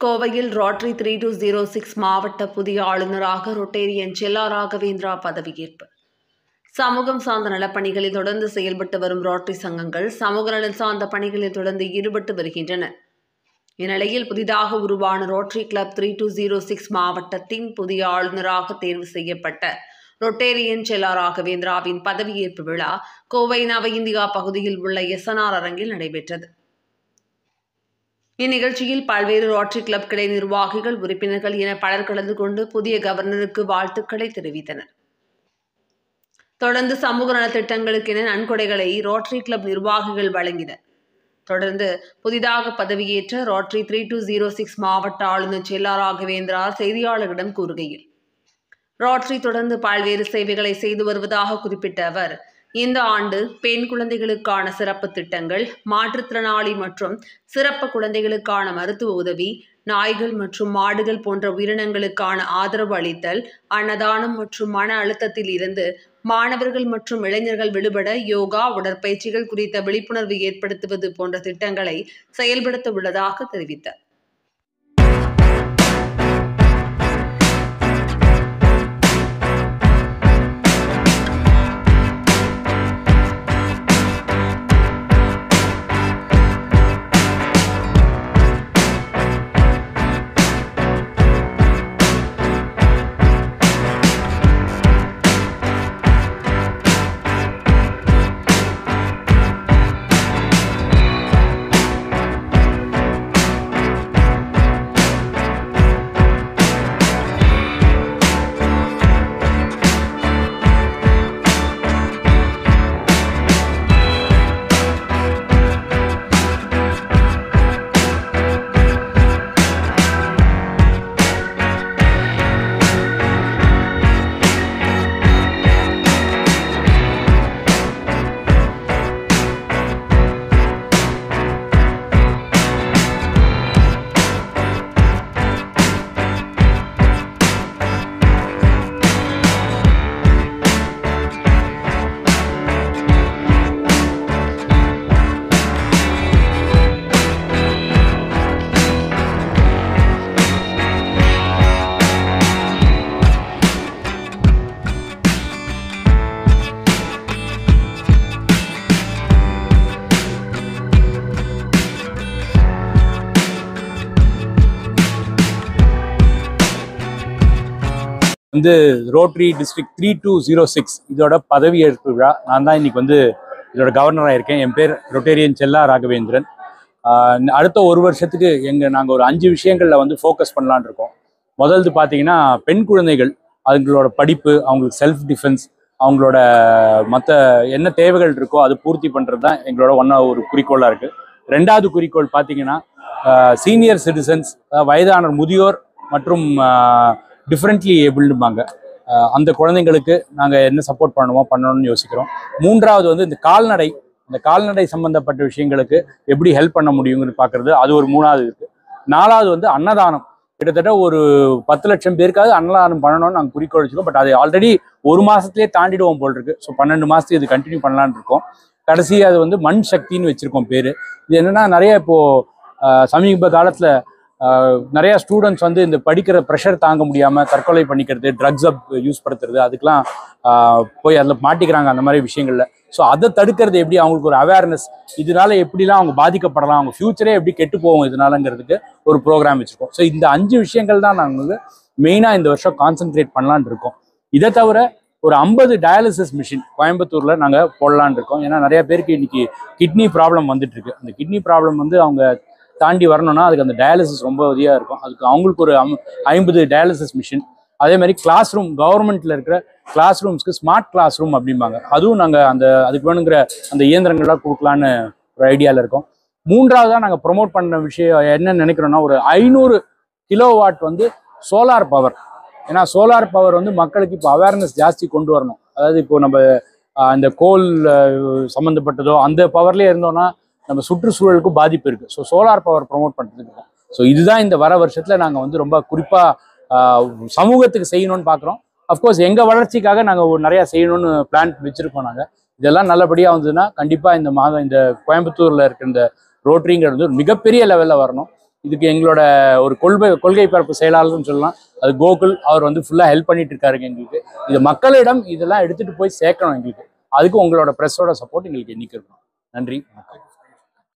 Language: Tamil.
கோவையில் ரோட்டரி 3206 மாவட்ட புதிய ஆளுநராக ரொட்டேரியன் செல்லா ராகவேந்திரா பதவியேற்பு. சமூகம் சார்ந்த நலப்பணிகளில் தொடர்ந்து செயல்பட்டு வரும் ரோட்டரி சங்கங்கள் சமூக நலன் சார்ந்த பணிகளில் தொடர்ந்து ஈடுபட்டு வருகின்றன. இந்நிலையில் புதிதாக உருவான ரோட்டரி கிளப் 3206 மாவட்டத்தின் புதிய ஆளுநராக தேர்வு செய்யப்பட்ட ரொட்டேரியன் செல்லா ராகவேந்திராவின் பதவியேற்பு விழா கோவை நவ இந்தியா பகுதியில் உள்ள SNR அரங்கில் நடைபெற்றது. இந்நிகழ்ச்சியில் பல்வேறு ரோட்டரி கிளப் கிளை நிர்வாகிகள், உறுப்பினர்கள் என பலர் கலந்து கொண்டு புதிய கவர்னருக்கு வாழ்த்துக்களை தெரிவித்தனர். தொடர்ந்து சமூக நலத்திட்டங்களுக்கென நன்கொடைகளை ரோட்டரி கிளப் நிர்வாகிகள் வழங்கினர். தொடர்ந்து புதிதாக பதவியேற்ற ரோட்டரி 3206 மாவட்ட ஆளுநர் செல்லா ராகவேந்திரா செய்தியாளர்களிடம் கூறுகையில், ரோட்டரி தொடர்ந்து பல்வேறு சேவைகளை செய்து வருவதாக குறிப்பிட்ட அவர், இந்த ஆண்டு பெண் குழந்தைகளுக்கான சிறப்பு திட்டங்கள், மாற்றுத்திறனாளி மற்றும் சிறப்பு குழந்தைகளுக்கான மருத்துவ உதவி, நாய்கள் மற்றும் மாடுகள் போன்ற உயிரினங்களுக்கான ஆதரவு அளித்தல், அன்னதானம் மற்றும் மன அழுத்தத்தில் இருந்து மாணவர்கள் மற்றும் இளைஞர்கள் விடுபட யோகா, உடற்பயிற்சிகள் குறித்த விழிப்புணர்வு ஏற்படுத்துவது போன்ற திட்டங்களை செயல்படுத்த உள்ளதாக தெரிவித்தார். ரோட்டரி டிஸ்ட்ரிக்ட் 3206 இதோட பதவியேற்பு விழா. நான் தான் இன்னைக்கு இதோட கவர்னராக இருக்கேன். என் பேர் ரொட்டேரியன் செல்லா ராகவேந்திரன். அடுத்த ஒரு வருஷத்துக்கு நாங்கள் ஒரு 5 விஷயங்களில் ஃபோக்கஸ் பண்ணலான்னு இருக்கோம். முதல்து பார்த்தீங்கன்னா, பெண் குழந்தைகள் அவங்களோட படிப்பு, அவங்களுக்கு செல்ஃப் டிஃபென்ஸ், அவங்களோட மற்ற என்ன தேவைகள் இருக்கோ அது பூர்த்தி பண்ணுறது தான் எங்களோட ஒரு குறிக்கோளாக இருக்குது. ரெண்டாவது குறிக்கோள் பார்த்தீங்கன்னா, சீனியர் சிட்டிசன்ஸ், வயதான முதியோர் மற்றும் டிஃப்ரெண்ட்லி ஏபிள்டுபாங்க அந்த குழந்தைங்களுக்கு நாங்கள் என்ன சப்போர்ட் பண்ணணும்னு யோசிக்கிறோம். மூன்றாவது இந்த கால்நடை சம்பந்தப்பட்ட விஷயங்களுக்கு எப்படி ஹெல்ப் பண்ண முடியுங்கன்னு பார்க்குறது, அது ஒரு மூணாவது இருக்குது. நாலாவது அன்னதானம். கிட்டத்தட்ட ஒரு 10 லட்சம் பேருக்காவது அன்னதானம் பண்ணணும்னு நாங்கள் குறிக்கோள் வச்சுக்கோம். பட் அது ஆல்ரெடி ஒரு மாதத்துலேயே தாண்டிடுவோம் போல் இருக்குது. ஸோ 12 மாதத்துக்கு இது கண்டினியூ பண்ணலான்னு இருக்கோம். கடைசி அது மண் சக்தின்னு வச்சுருக்கோம் பேர். இது என்னென்னா, நிறைய இப்போது சமீப காலத்தில் நிறையா ஸ்டூடெண்ட்ஸ் இந்த படிக்கிற ப்ரெஷர் தாங்க முடியாமல் தற்கொலை பண்ணிக்கிறது, ட்ரக்ஸ் யூஸ் படுத்துறது, அதுக்கெலாம் போய் அதில் மாட்டிக்கிறாங்க அந்த மாதிரி விஷயங்களில். ஸோ அதை தடுக்கிறது எப்படி, அவங்களுக்கு ஒரு அவேர்னஸ், இதனால எப்படிலாம் அவங்க பாதிக்கப்படலாம், அவங்க ஃப்யூச்சரே எப்படி கெட்டு போகும் இதனாலங்கிறதுக்கு ஒரு ப்ரோக்ராம் வச்சுருக்கோம். ஸோ இந்த 5 விஷயங்கள் தான் நாங்கள் மெயினாக இந்த வருஷம் கான்சென்ட்ரேட் பண்ணலான் இருக்கோம். இதை தவிர ஒரு 50 டயாலிசிஸ் மிஷின் கோயம்புத்தூரில் நாங்கள் போடலான் இருக்கோம். ஏன்னா நிறைய பேருக்கு இன்றைக்கி கிட்னி ப்ராப்ளம் வந்துட்டுருக்கு. அந்த கிட்னி ப்ராப்ளம் அவங்க தாண்டி வரணும்னா அதுக்கு அந்த டயாலிசிஸ் ரொம்ப உதவியாக இருக்கும். அதுக்கு அவங்களுக்கு ஒரு 50 டயாலிசிஸ் மிஷின். அதே மாதிரி கிளாஸ் ரூம், கவர்மெண்ட்டில் இருக்கிற கிளாஸ் ரூம்ஸ்க்கு ஸ்மார்ட் கிளாஸ் ரூம் அப்படிம்பாங்க, அதுவும் நாங்கள் அதுக்கு வேணுங்கிற அந்த இயந்திரங்கள்லாம் கொடுக்கலான்னு ஒரு ஐடியாவில் இருக்கோம். மூன்றாவதாக நாங்கள் ப்ரொமோட் பண்ண விஷயம் என்ன நினைக்கிறோன்னா, ஒரு 500 கிலோவாட் சோலார் பவர். ஏன்னா சோலார் பவர் மக்களுக்கு இப்போ அவேர்னஸ் ஜாஸ்தி கொண்டு வரணும். அதாவது இப்போ நம்ம இந்த கோல் சம்மந்தப்பட்டதோ அந்த பவர்லேயே இருந்தோம்னா நம்ம சுற்றுச்சூழலுக்கும் பாதிப்பு இருக்குது. ஸோ சோலார் பவர் ப்ரொமோட் பண்ணுறதுக்கு இருக்கோம். ஸோ இதுதான் இந்த வர வருஷத்தில் நாங்கள் ரொம்ப குறிப்பாக சமூகத்துக்கு செய்யணும்னு பார்க்குறோம். அஃப்கோர்ஸ் எங்கள் வளர்ச்சிக்காக நாங்கள் நிறையா செய்யணும்னு பிளான் வச்சுருக்கோம். நாங்கள் இதெல்லாம் நல்லபடியாக வந்ததுன்னா கண்டிப்பாக இந்த கோயம்புத்தூரில் இருக்கிற இந்த ரோட்டரிங்கிறது ஒரு மிகப்பெரிய லெவலில் வரணும். இதுக்கு எங்களோட ஒரு கொள்கை பரப்பு செயலாளர்னு சொல்லலாம், அது கோகுல். அவர் வந்து ஃபுல்லாக ஹெல்ப் பண்ணிட்டு இருக்காருங்க எங்களுக்கு. இது மக்களிடம் இதெல்லாம் எடுத்துகிட்டு போய் சேர்க்கணும் எங்களுக்கு. அதுக்கு உங்களோட ப்ரெஸ்ஸோட சப்போர்ட் எங்களுக்கு இன்னைக்கு இருக்கணும். நன்றி, வணக்கம்.